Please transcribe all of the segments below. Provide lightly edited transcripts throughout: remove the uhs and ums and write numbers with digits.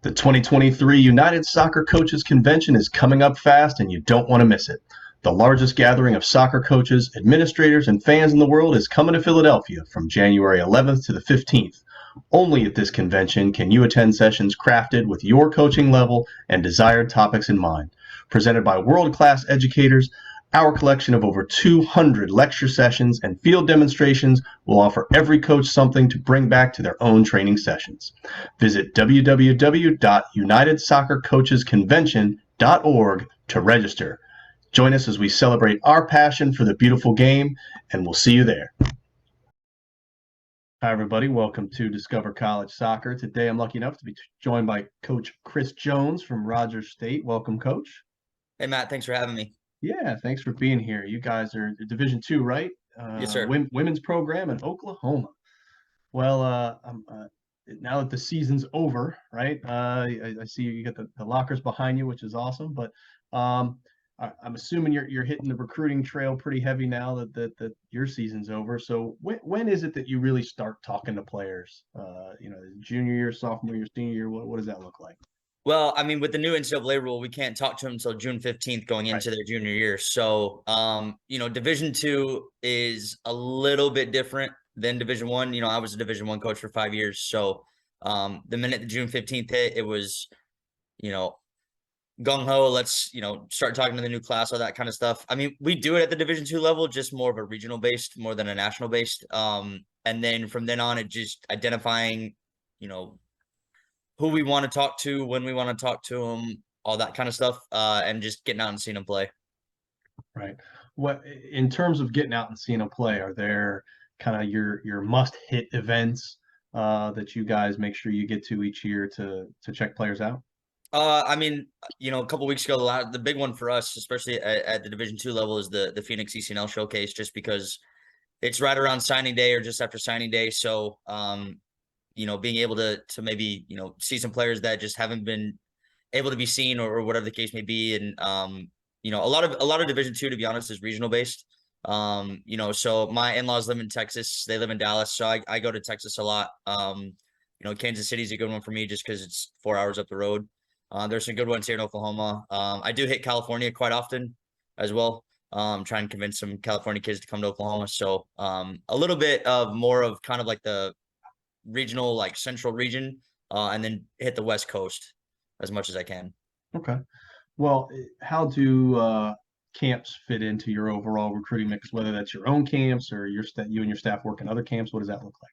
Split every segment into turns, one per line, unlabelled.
The 2023 United Soccer Coaches Convention is coming up fast and you don't want to miss it. The largest gathering of soccer coaches, administrators, and fans in the world is coming to Philadelphia from January 11th to the 15th. Only at this convention can you attend sessions crafted with your coaching level and desired topics in mind. Presented by world-class educators, our collection of over 200 lecture sessions and field demonstrations will offer every coach something to bring back to their own training sessions. Visit www.unitedsoccercoachesconvention.org to register. Join us as we celebrate our passion for the beautiful game, and we'll see you there. Hi, everybody. Welcome to Discover College Soccer. Today, I'm lucky enough to be joined by Coach Chris Jones from Rogers State. Welcome, Coach.
Hey, Matt. Thanks for having me.
Yeah, thanks for being here. You guys are Division II, right?
Yes, sir.
Women's program in Oklahoma. Well, now that the season's over, right? I see you got the lockers behind you, which is awesome. But I'm assuming you're hitting the recruiting trail pretty heavy now that your season's over. So when is it that you really start talking to players? Junior year, sophomore year, senior year. What does that look like?
Well, I mean, with the new NCAA rule, we can't talk to them until June 15th going into their junior year. So, Division II is a little bit different than Division I. I was a Division I coach for 5 years. So, the minute the June 15th hit, it was, gung ho. Let's, start talking to the new class, all that kind of stuff. I mean, we do it at the Division II level, just more of a regional based, more than a national based. And then from then on, it just identifying, who we want to talk to, when we want to talk to them, all that kind of stuff, and just getting out and seeing them play.
Right. What in terms of getting out and seeing them play, are there kind of your must-hit events that you guys make sure you get to each year to check players out?
A couple weeks ago, the big one for us, especially at the Division II level, is the Phoenix ECNL showcase, just because it's right around signing day or just after signing day. So, being able to maybe, see some players that just haven't been able to be seen or whatever the case may be. And, a lot of Division II, to be honest, is regional based. So my in-laws live in Texas, they live in Dallas. So I go to Texas a lot. Kansas City is a good one for me just because it's 4 hours up the road. There's some good ones here in Oklahoma. I do hit California quite often as well. Try and convince some California kids to come to Oklahoma. So a little bit of more of kind of like the regional, like central region, and then hit the West Coast as much as I can.
Okay. Well, how do camps fit into your overall recruiting mix, whether that's your own camps or you and your staff work in other camps? What does that look like?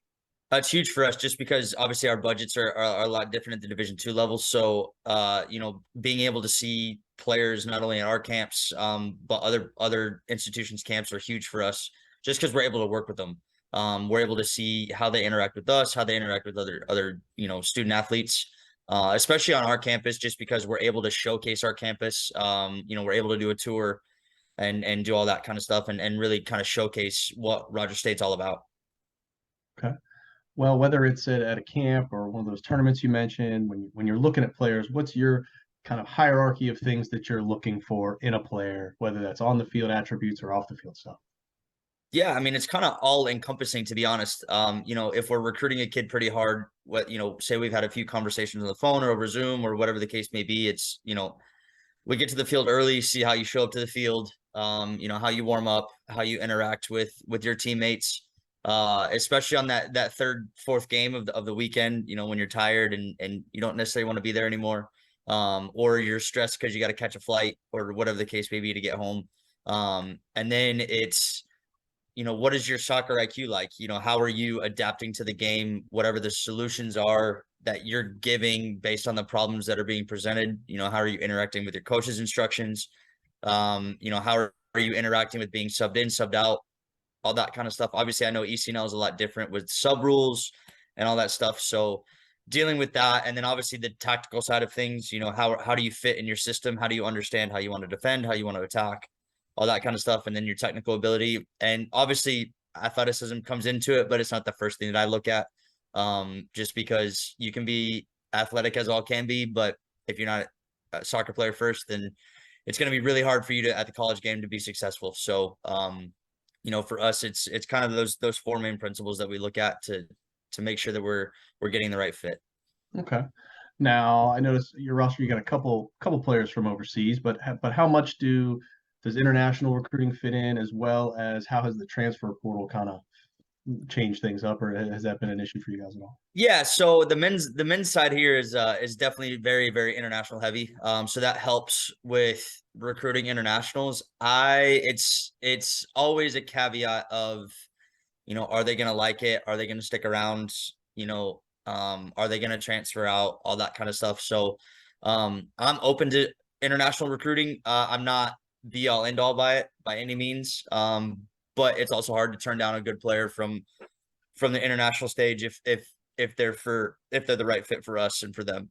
It's huge for us just because obviously our budgets are a lot different at the Division II level. So, being able to see players not only at our camps, but other institutions' camps are huge for us just because we're able to work with them. We're able to see how they interact with us, how they interact with other student athletes, especially on our campus, just because we're able to showcase our campus. We're able to do a tour and do all that kind of stuff and really kind of showcase what Rogers State's all about.
Okay. Well, whether it's at a camp or one of those tournaments you mentioned, when you're looking at players, what's your kind of hierarchy of things that you're looking for in a player, whether that's on the field attributes or off the field stuff?
Yeah, I mean, it's kind of all encompassing, to be honest. If we're recruiting a kid pretty hard, say we've had a few conversations on the phone or over Zoom or whatever the case may be, it's, we get to the field early, see how you show up to the field, how you warm up, how you interact with your teammates, especially on that third, fourth game of the weekend, when you're tired and you don't necessarily want to be there anymore, or you're stressed because you got to catch a flight or whatever the case may be to get home. And then it's, what is your soccer IQ like? How are you adapting to the game, whatever the solutions are that you're giving based on the problems that are being presented? How are you interacting with your coach's instructions? How are you interacting with being subbed in, subbed out, all that kind of stuff? Obviously, I know ECNL is a lot different with sub rules and all that stuff. So dealing with that, and then obviously the tactical side of things, how do you fit in your system? How do you understand how you want to defend, how you want to attack? All that kind of stuff, and then your technical ability. And obviously athleticism comes into it, but it's not the first thing that I look at, just because you can be athletic as all can be, but if you're not a soccer player first, then it's going to be really hard for you at the college game to be successful. So, for us, it's kind of those four main principles that we look at to make sure that we're getting the right fit.
Okay. Now, I noticed your roster, you got a couple players from overseas, but how much does international recruiting fit in, as well as how has the transfer portal kind of changed things up, or has that been an issue for you guys at all?
Yeah, so the men's side here is definitely very, very international heavy. So that helps with recruiting internationals. It's always a caveat of, are they gonna like it? Are they gonna stick around? Are they gonna transfer out? All that kind of stuff. So I'm open to international recruiting. I'm not be all end all by it by any means. But it's also hard to turn down a good player from the international stage if they're the right fit for us and for them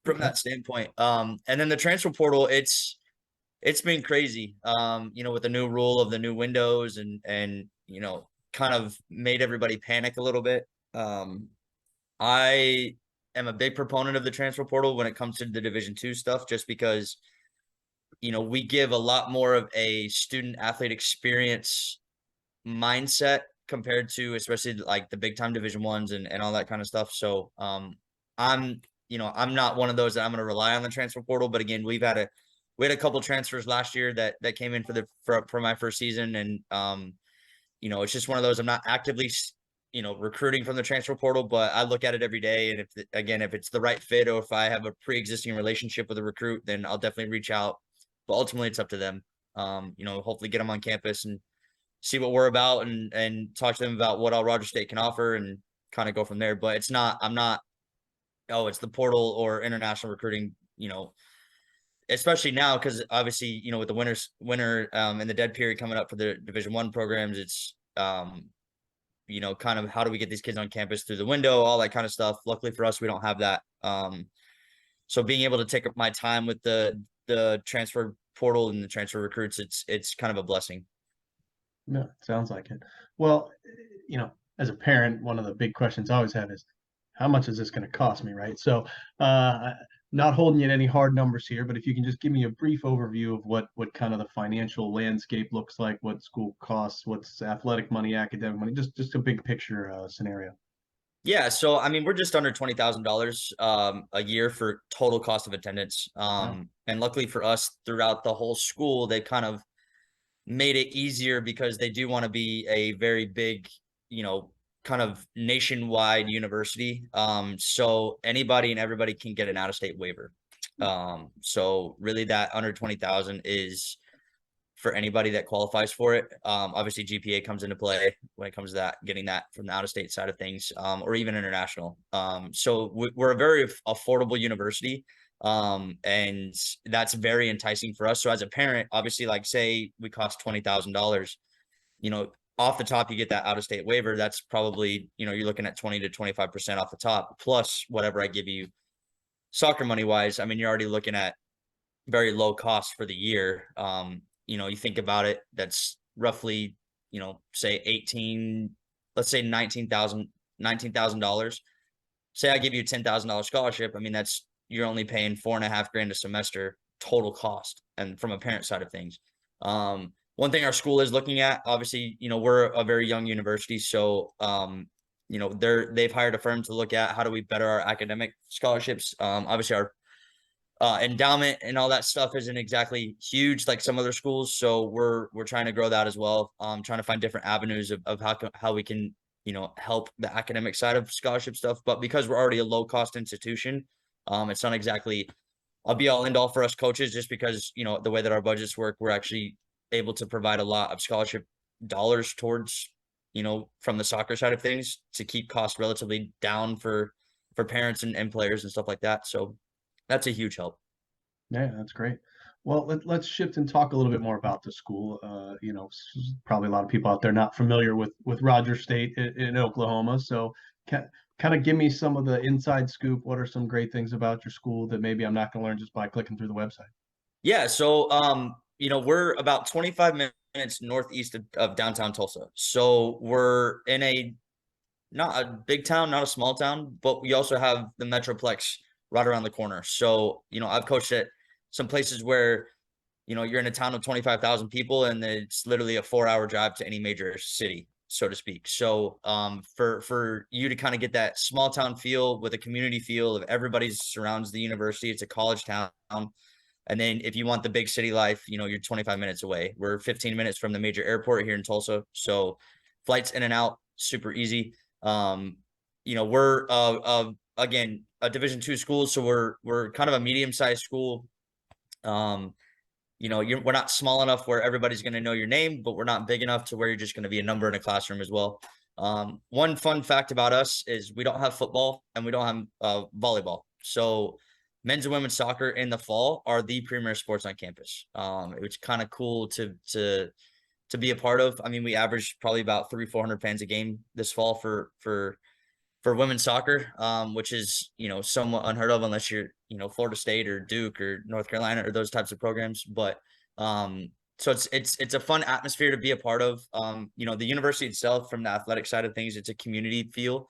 from
Okay.
that standpoint. And then the transfer portal, it's been crazy. With the new rule of the new windows and kind of made everybody panic a little bit. I am a big proponent of the transfer portal when it comes to the Division II stuff, just because we give a lot more of a student athlete experience mindset compared to especially like the big time Division 1s and all that kind of stuff. So I'm not one of those that I'm going to rely on the transfer portal. But again, we had a couple transfers last year that came in for my first season, and it's just one of those. I'm not actively recruiting from the transfer portal, but I look at it every day. And if it's the right fit, or if I have a pre-existing relationship with a recruit, then I'll definitely reach out. But ultimately, it's up to them. Hopefully get them on campus and see what we're about, and talk to them about what all Rogers State can offer, and kind of go from there. But I'm not, oh, it's the portal or international recruiting, especially now, because obviously, with the winter and the dead period coming up for the Division 1 programs, it's kind of how do we get these kids on campus through the window, all that kind of stuff. Luckily for us, we don't have that. So being able to take up my time with the transfer portal and the transfer recruits, it's kind of a blessing.
No, it sounds like it. Well, as a parent, one of the big questions I always have is, how much is this going to cost me, right? So, not holding you to any hard numbers here, but if you can just give me a brief overview of what kind of the financial landscape looks like, what school costs, what's athletic money, academic money, just a big picture scenario.
Yeah, so I mean, we're just under $20,000 a year for total cost of attendance.
Wow.
And luckily for us, throughout the whole school, they kind of made it easier because they do want to be a very big, kind of nationwide university. So anybody and everybody can get an out-of-state waiver. So really that under 20,000 is for anybody that qualifies for it. Obviously GPA comes into play when it comes to that, getting that from the out-of-state side of things, or even international. So we're a very affordable university. And that's very enticing for us. So as a parent, obviously, like say we cost $20,000, off the top, you get that out-of-state waiver. That's probably, you're looking at 20 to 25% off the top, plus whatever I give you soccer money wise. I mean, you're already looking at very low cost for the year. You think about it, that's roughly, say 18, let's say $19,000. Say I give you a $10,000 scholarship. I mean, you're only paying $4.5 grand a semester total cost, and from a parent side of things. One thing our school is looking at, obviously, we're a very young university, so they've hired a firm to look at how do we better our academic scholarships. Obviously our endowment and all that stuff isn't exactly huge like some other schools, so we're trying to grow that as well. Trying to find different avenues of how we can help the academic side of scholarship stuff. But because we're already a low cost institution, it's not exactly a be all end all for us coaches, just because the way that our budgets work, we're actually able to provide a lot of scholarship dollars towards from the soccer side of things to keep costs relatively down for parents and players and stuff like that. So that's a huge help.
Yeah, that's great. Well, let's shift and talk a little bit more about the school. Probably a lot of people out there not familiar with Rogers State in Oklahoma. So, kind of give me some of the inside scoop. What are some great things about your school that maybe I'm not going to learn just by clicking through the website?
Yeah, so we're about 25 minutes northeast of downtown Tulsa. So we're in not a big town, not a small town, but we also have the Metroplex right around the corner. So, I've coached at some places where, you're in a town of 25,000 people and it's literally a 4-hour drive to any major city. so to speak. So for you to kind of get that small town feel with a community feel of everybody surrounds the university, it's a college town. And then if you want the big city life, you're 25 minutes away. We're 15 minutes from the major airport here in Tulsa. So flights in and out, super easy. We're again, a Division II school. So we're kind of a medium-sized school. We're not small enough where everybody's going to know your name, but we're not big enough to where you're just going to be a number in a classroom as well. One fun fact about us is we don't have football and we don't have volleyball. So men's and women's soccer in the fall are the premier sports on campus. It was kind of cool to be a part of. I mean, we averaged probably about 300-400 fans a game this fall for women's soccer, which is, somewhat unheard of unless you're, Florida State or Duke or North Carolina or those types of programs. But so it's a fun atmosphere to be a part of. The university itself, from the athletic side of things, it's a community feel.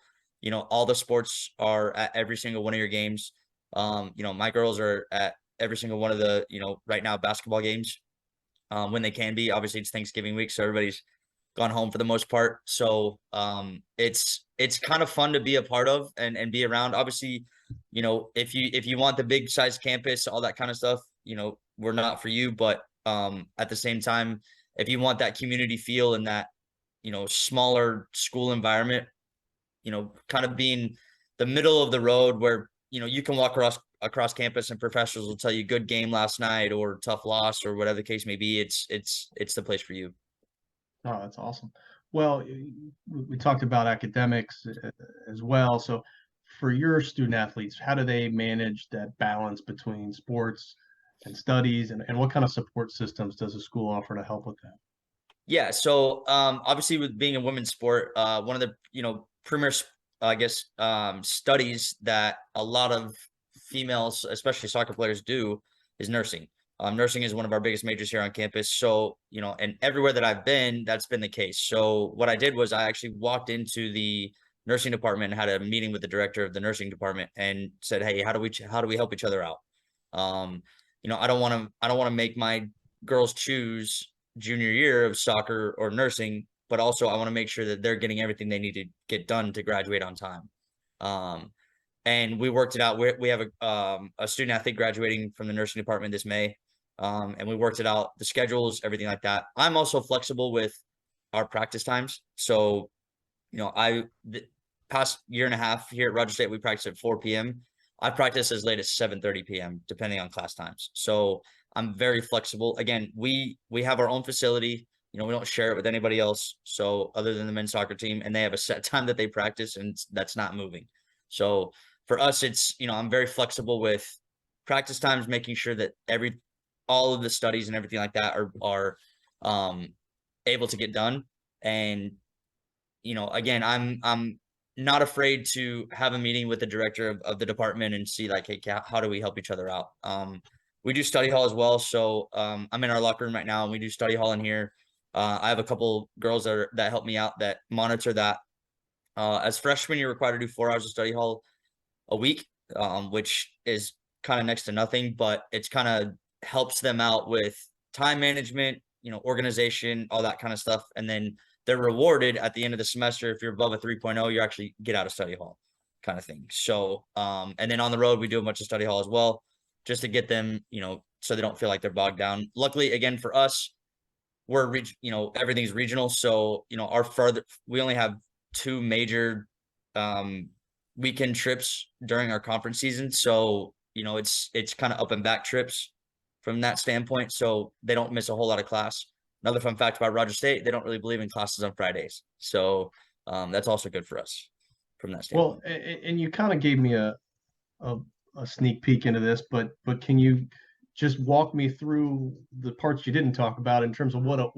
All the sports are at every single one of your games. My girls are at every single one of the, right now, basketball games when they can be. Obviously, it's Thanksgiving week, so everybody's gone home for the most part. So it's kind of fun to be a part of and be around. Obviously, if you want the big size campus, all that kind of stuff, we're not for you. But at the same time, if you want that community feel and that, smaller school environment, kind of being the middle of the road where, you can walk across campus and professors will tell you good game last night or tough loss or whatever the case may be. It's the place for you.
Oh, that's awesome. Well, we talked about academics as well. So for your student athletes, how do they manage that balance between sports and studies, and what kind of support systems does the school offer to help with that?
Yeah. So obviously with being a women's sport, one of the, premier, I guess, studies that a lot of females, especially soccer players, do is nursing. Nursing is one of our biggest majors here on campus. So, and everywhere that I've been, that's been the case. So what I did was I actually walked into the nursing department and had a meeting with the director of the nursing department and said, hey, how do we help each other out? I don't want to make my girls choose junior year of soccer or nursing, but also I want to make sure that they're getting everything they need to get done to graduate on time. And we worked it out. We have a student athlete graduating from the nursing department this May. And we worked it out, the schedules, everything like that. I'm also flexible with our practice times. So, the past year and a half here at Rogers State, we practice at 4 p.m. I practice as late as 7:30 p.m. depending on class times. So I'm very flexible. Again, we have our own facility. We don't share it with anybody else. So other than the men's soccer team, and they have a set time that they practice, and that's not moving. So for us, it's, I'm very flexible with practice times, making sure that all of the studies and everything like that are able to get done. And, again, I'm not afraid to have a meeting with the director of the department and see like, hey, how do we help each other out? We do study hall as well. So I'm in our locker room right now and we do study hall in here. I have a couple girls that help me out that monitor that. As freshmen, you're required to do 4 hours of study hall a week, which is kind of next to nothing, but it's kind of helps them out with time management, organization, all that kind of stuff. And then they're rewarded at the end of the semester. If you're above a 3.0, you actually get out of study hall kind of thing. So, and then on the road, we do a bunch of study hall as well, just to get them, so they don't feel like they're bogged down. Luckily, again, for us, we're, everything's regional. So, we only have 2 major weekend trips during our conference season. So, it's kind of up and back trips from that standpoint. So they don't miss a whole lot of class. Another fun fact about Rogers State, they don't really believe in classes on Fridays. So that's also good for us from that standpoint.
Well, and you kind of gave me a sneak peek into this, but can you just walk me through the parts you didn't talk about in terms of what a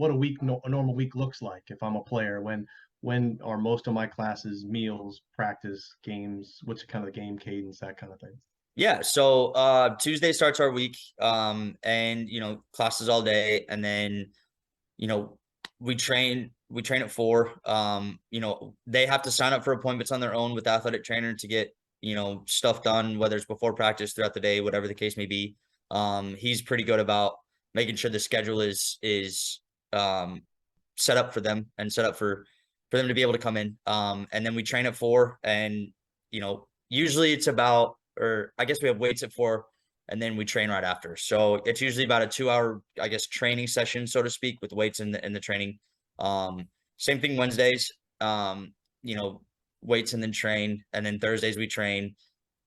normal week looks like if I'm a player? When are most of my classes, meals, practice, games? What's kind of the game cadence, that kind of thing?
Yeah. So Tuesday starts our week, and classes all day, and then we train at 4. They have to sign up for appointments on their own with the athletic trainer to get stuff done, whether it's before practice, throughout the day, whatever the case may be. He's pretty good about making sure the schedule is set up for them and set up for for them to be able to come in. And then we train at 4, and usually it's about, or I guess we have weights at 4, and then we train right after. So it's usually about a 2-hour, I guess, training session, so to speak, with weights in the training. Same thing Wednesdays, weights and then train, and then Thursdays we train.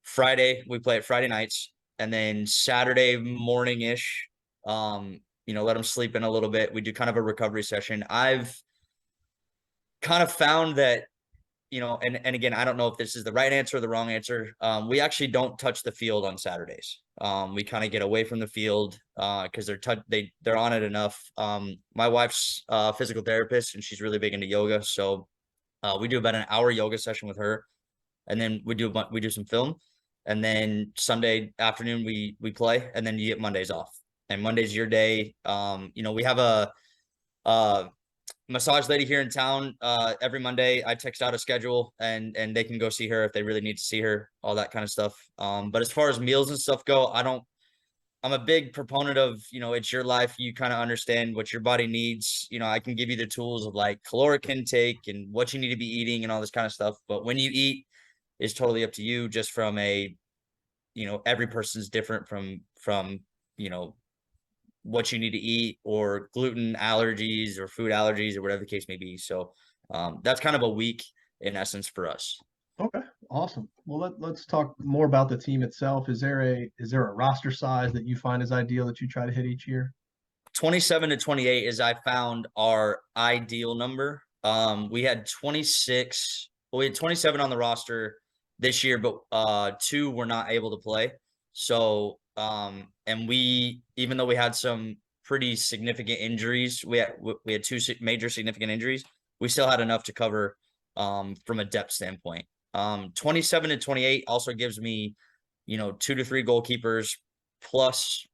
Friday we play at Friday nights, and then Saturday morning ish, let them sleep in a little bit. We do kind of a recovery session. I've kind of found that, and again, I don't know if this is the right answer or the wrong answer. We actually don't touch the field on Saturdays. We kind of get away from the field because they're on it enough. My wife's a physical therapist, and she's really big into yoga. So we do about an hour yoga session with her, and then we do some film, and then Sunday afternoon we play, and then you get Mondays off. And Monday's your day. We have a massage lady here in town. Every Monday I text out a schedule, and they can go see her if they really need to see her, all that kind of stuff. But as far as meals and stuff go, I'm a big proponent of, it's your life. You kind of understand what your body needs. I can give you the tools of like caloric intake and what you need to be eating and all this kind of stuff. But when you eat is totally up to you, just from every person's different from, what you need to eat, or gluten allergies or food allergies or whatever the case may be. So that's kind of a week in essence for us.
Okay, awesome. Well, let's talk more about the team itself. Is there a roster size that you find is ideal that you try to hit each year?
27 to 28 is, I found, our ideal number. We had 26. Well, we had 27 on the roster this year, but 2 were not able to play. So and we, even though we had some pretty significant injuries, we had 2 major significant injuries, we still had enough to cover from a depth standpoint. 27 to 28 also gives me, 2 to 3 goalkeepers, plus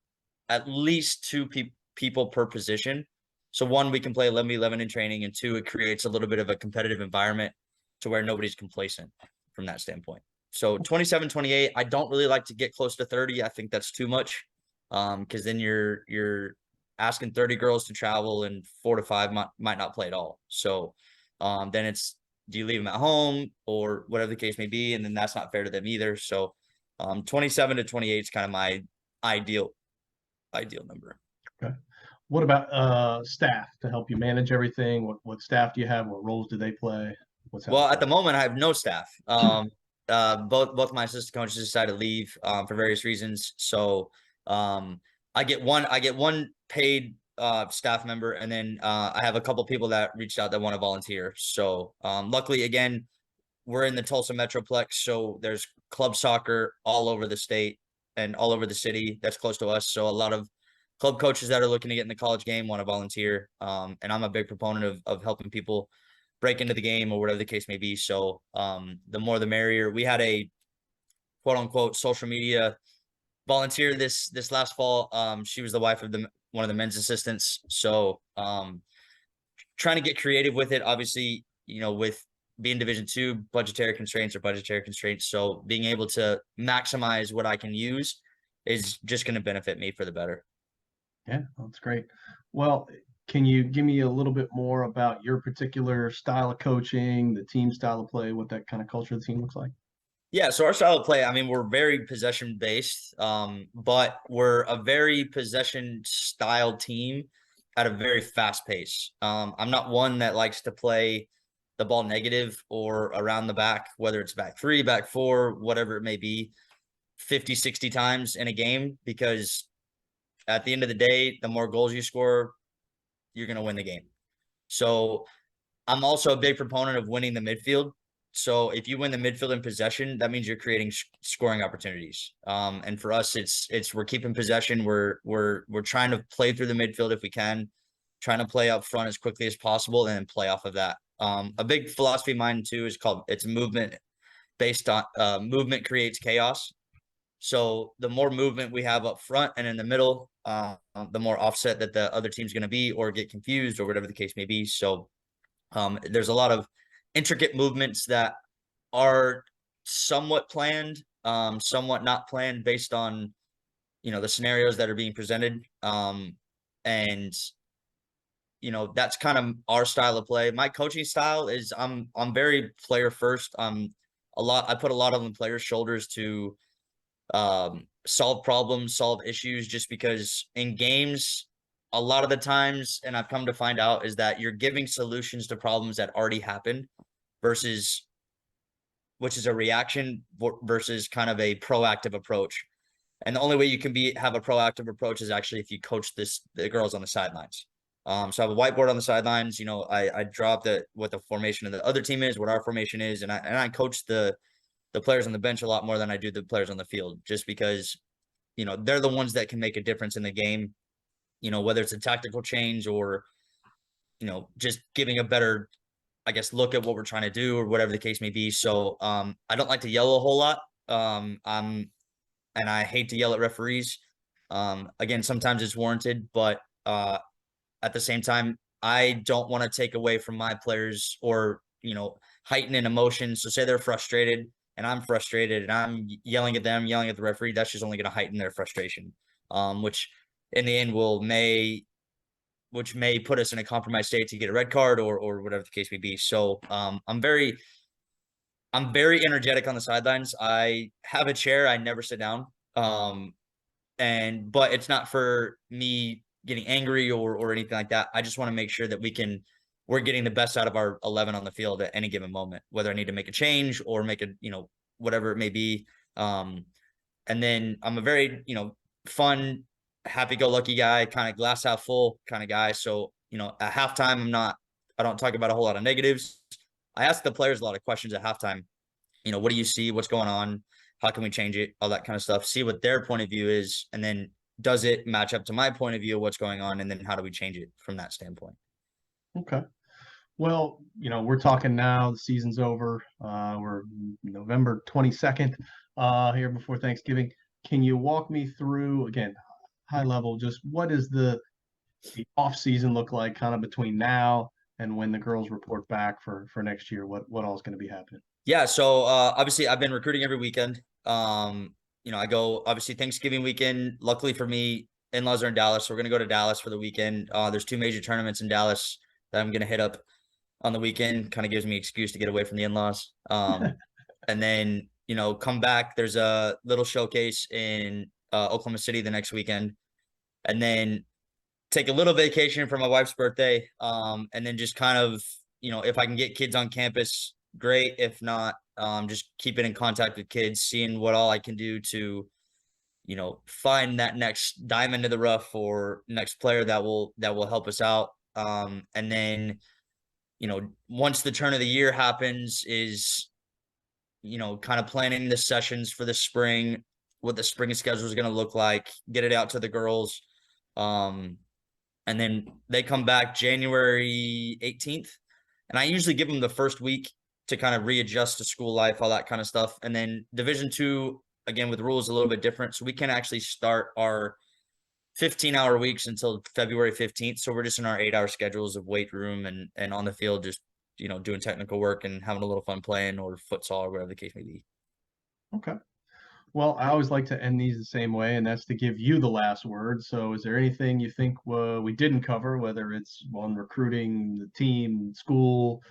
at least 2 people per position. So 1, we can play 11v11 in training, and 2, it creates a little bit of a competitive environment to where nobody's complacent from that standpoint. So 27, 28, I don't really like to get close to 30. I think that's too much. Because then you're asking 30 girls to travel, and 4 to 5 might not play at all. So then it's, do you leave them at home or whatever the case may be? And then that's not fair to them either. So 27 to 28 is kind of my ideal number.
Okay. What about staff to help you manage everything? What staff do you have? What roles do they play?
Well, at the moment I have no staff. Both my assistant coaches decided to leave for various reasons. So I get one paid staff member, and then I have a couple people that reached out that want to volunteer. So luckily, again, we're in the Tulsa Metroplex, so there's club soccer all over the state and all over the city that's close to us. So a lot of club coaches that are looking to get in the college game want to volunteer. And I'm a big proponent of helping people break into the game or whatever the case may be. So the more the merrier. We had a quote unquote social media volunteer this last fall. She was the wife of one of the men's assistants. So trying to get creative with it, obviously, with being Division II, budgetary constraints. So being able to maximize what I can use is just going to benefit me for the better.
Yeah, that's great. Well, can you give me a little bit more about your particular style of coaching, the team style of play, what that kind of culture of the team looks like?
Yeah, so our style of play, I mean, we're very possession based, but we're a very possession style team at a very fast pace. I'm not one that likes to play the ball negative or around the back, whether it's back 3, back 4, whatever it may be, 50, 60 times in a game, because at the end of the day, the more goals you score, you're going to win the game. So I'm also a big proponent of winning the midfield. So if you win the midfield in possession, that means you're creating scoring opportunities. And for us, it's we're keeping possession. We're trying to play through the midfield if we can, trying to play up front as quickly as possible, and then play off of that. A big philosophy of mine too is it's movement based on movement creates chaos. So the more movement we have up front and in the middle, the more offset that the other team's going to be, or get confused, or whatever the case may be. So there's a lot of intricate movements that are somewhat planned, somewhat not planned, based on, the scenarios that are being presented. And, that's kind of our style of play. My coaching style is I'm very player first. I put a lot on the players' shoulders to solve problems, solve issues, just because in games, a lot of the times, and I've come to find out, is that you're giving solutions to problems that already happened versus which is a reaction versus kind of a proactive approach. And the only way you can have a proactive approach is actually if you coach the girls on the sidelines. So I have a whiteboard on the sidelines. I draw up what the formation of the other team is, what our formation is, and I coach the players on the bench a lot more than I do the players on the field, just because they're the ones that can make a difference in the game. Whether it's a tactical change or just giving a better, I guess, look at what we're trying to do or whatever the case may be. So I don't like to yell a whole lot. And I hate to yell at referees. Again, sometimes it's warranted, but at the same time, I don't want to take away from my players or, heighten an emotion. So say they're frustrated and I'm frustrated and I'm yelling at them, yelling at the referee, that's just only going to heighten their frustration, which in the end which may put us in a compromised state to get a red card or whatever the case may be. So I'm very energetic on the sidelines. I have a chair. I never sit down. But it's not for me getting angry or anything like that. I just want to make sure that we're getting the best out of our 11 on the field at any given moment, whether I need to make a change or make a, whatever it may be. And then I'm a very, fun, happy-go-lucky guy, kind of glass half full kind of guy. So, at halftime, I don't talk about a whole lot of negatives. I ask the players a lot of questions at halftime. What do you see? What's going on? How can we change it? All that kind of stuff. See what their point of view is. And then does it match up to my point of view of what's going on? And then how do we change it from that standpoint?
Okay. Well, we're talking now, the season's over. We're November 22nd here before Thanksgiving. Can you walk me through, again, high level, just what does the off season look like kind of between now and when the girls report back for next year? What all is going to be happening?
Yeah. So obviously I've been recruiting every weekend. I go obviously Thanksgiving weekend. Luckily for me, in-laws are in Dallas. So we're going to go to Dallas for the weekend. There's 2 major tournaments in Dallas that I'm going to hit up on the weekend. Kind of gives me an excuse to get away from the in-laws. And then, come back. There's a little showcase in Oklahoma City the next weekend. And then take a little vacation for my wife's birthday. And then just kind of, if I can get kids on campus, great. If not, just keeping in contact with kids, seeing what all I can do to, find that next diamond in the rough or next player that will help us out. And then, once the turn of the year happens is, kind of planning the sessions for the spring, what the spring schedule is going to look like, get it out to the girls. And then they come back January 18th. And I usually give them the first week to kind of readjust to school life, all that kind of stuff. And then Division II, again, with rules a little bit different. So we can actually start our 15-hour weeks until February 15th. So we're just in our 8-hour schedules of weight room and on the field, just, doing technical work and having a little fun playing or futsal or whatever the case may be.
Okay. Well, I always like to end these the same way, and that's to give you the last word. So is there anything you think we didn't cover, whether it's on recruiting, the team, school,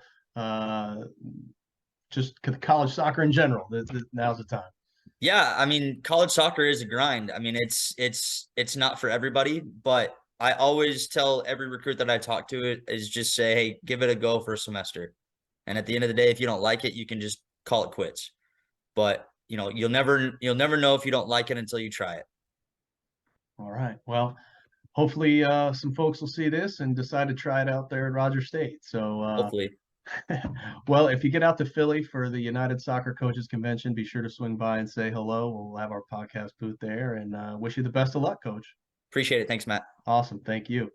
just college soccer in general? Now's the time.
Yeah, I mean, college soccer is a grind. I mean, it's not for everybody, but I always tell every recruit that I talk to is just say, hey, give it a go for a semester. And at the end of the day, if you don't like it, you can just call it quits. But, you'll never know if you don't like it until you try it.
All right. Well, hopefully some folks will see this and decide to try it out there at Rogers State. So
Hopefully.
well, if you get out to Philly for the United Soccer Coaches Convention, be sure to swing by and say hello. We'll have our podcast booth there, and wish you the best of luck, Coach.
Appreciate it. Thanks, Matt.
Awesome. Thank you.